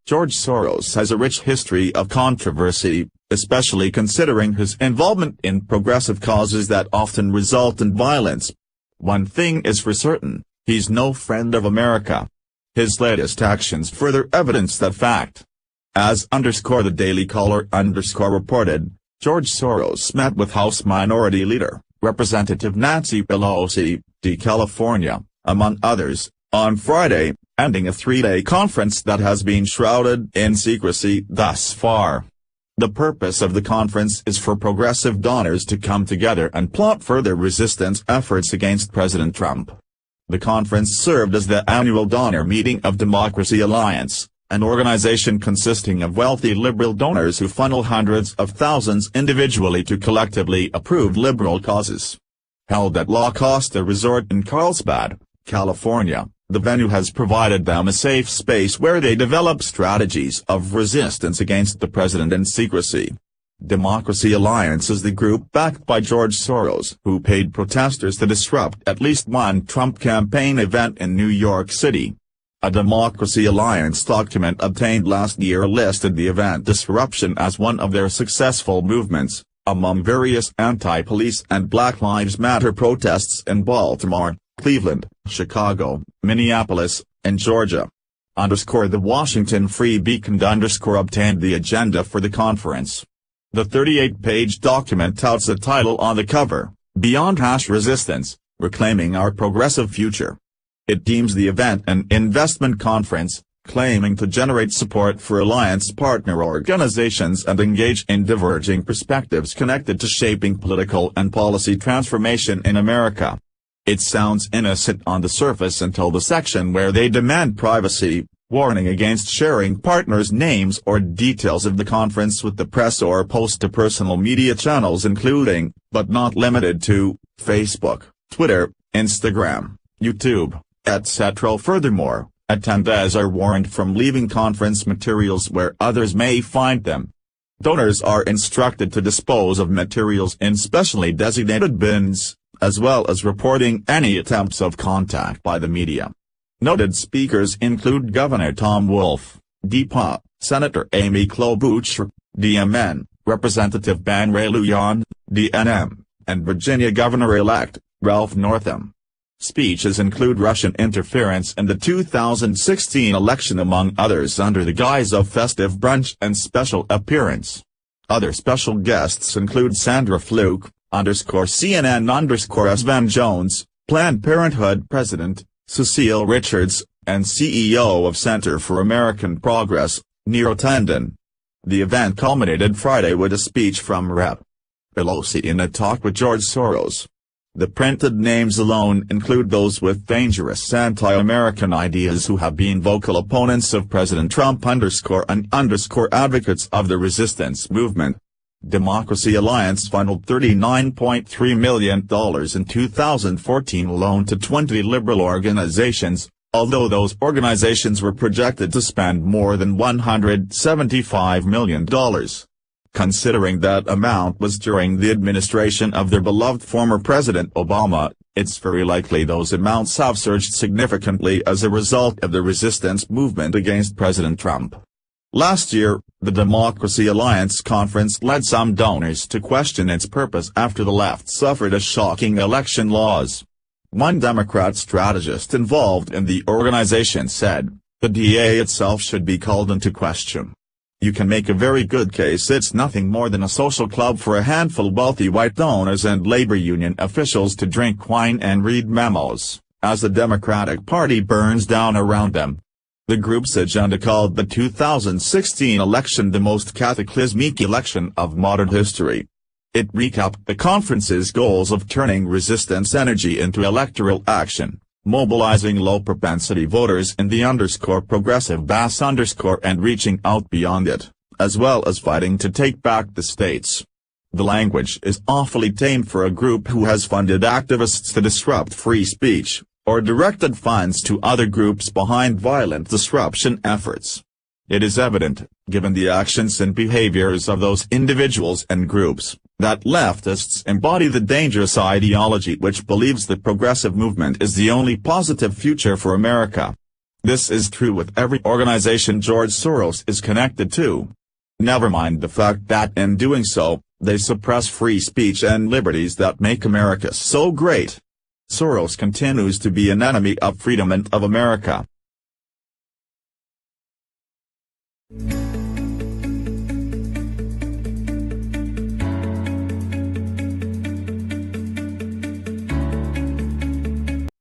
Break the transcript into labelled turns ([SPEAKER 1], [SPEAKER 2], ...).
[SPEAKER 1] George Soros has a rich history of controversy, especially considering his involvement in progressive causes that often result in violence. One thing is for certain, he's no friend of America. His latest actions further evidence that fact. As the Daily Caller reported, George Soros met with House Minority Leader, Representative Nancy Pelosi, of California, among others, on Friday, ending a three-day conference that has been shrouded in secrecy thus far. The purpose of the conference is for progressive donors to come together and plot further resistance efforts against President Trump. The conference served as the annual donor meeting of Democracy Alliance, an organization consisting of wealthy liberal donors who funnel hundreds of thousands individually to collectively approve liberal causes. Held at La Costa Resort in Carlsbad, California, the venue has provided them a safe space where they develop strategies of resistance against the president in secrecy. Democracy Alliance is the group backed by George Soros, who paid protesters to disrupt at least one Trump campaign event in New York City. A Democracy Alliance document obtained last year listed the event disruption as one of their successful movements, among various anti-police and Black Lives Matter protests in Baltimore, Cleveland, Chicago, Minneapolis, and Georgia. The Washington Free Beacon obtained the agenda for the conference. The 38-page document touts a title on the cover, Beyond Resistance, Reclaiming Our Progressive Future. It deems the event an investment conference, claiming to generate support for alliance partner organizations and engage in diverging perspectives connected to shaping political and policy transformation in America. It sounds innocent on the surface until the section where they demand privacy, warning against sharing partners' names or details of the conference with the press or post to personal media channels including, but not limited to, Facebook, Twitter, Instagram, YouTube, etc. Furthermore, attendees are warned from leaving conference materials where others may find them. Donors are instructed to dispose of materials in specially designated bins, as well as reporting any attempts of contact by the media. Noted speakers include Governor Tom Wolf, DPA, Senator Amy Klobuchar, DMN, Representative Ben Ray Lujan, DNM, and Virginia Governor-elect, Ralph Northam. Speeches include Russian interference in the 2016 election among others under the guise of festive brunch and special appearance. Other special guests include Sandra Fluke, CNN Sven Jones, Planned Parenthood President, Cecile Richards, and CEO of Center for American Progress, Nero Tandon. The event culminated Friday with a speech from Rep. Pelosi in a talk with George Soros. The printed names alone include those with dangerous anti-American ideas who have been vocal opponents of President Trump and advocates of the resistance movement. Democracy Alliance funneled $39.3 million in 2014 alone to 20 liberal organizations, although those organizations were projected to spend more than $175 million. Considering that amount was during the administration of their beloved former President Obama, it's very likely those amounts have surged significantly as a result of the resistance movement against President Trump. Last year, the Democracy Alliance conference led some donors to question its purpose after the left suffered a shocking election loss. One Democrat strategist involved in the organization said, "The DA itself should be called into question. You can make a very good case it's nothing more than a social club for a handful wealthy white donors and labor union officials to drink wine and read memos, as the Democratic Party burns down around them." The group's agenda called the 2016 election the most cataclysmic election of modern history. It recapped the conference's goals of turning resistance energy into electoral action, mobilizing low-propensity voters in the progressive base and reaching out beyond it, as well as fighting to take back the states. The language is awfully tame for a group who has funded activists to disrupt free speech, or directed funds to other groups behind violent disruption efforts. It is evident, given the actions and behaviors of those individuals and groups, that leftists embody the dangerous ideology which believes the progressive movement is the only positive future for America. This is true with every organization George Soros is connected to. Never mind the fact that in doing so, they suppress free speech and liberties that make America so great. Soros continues to be an enemy of freedom and of America.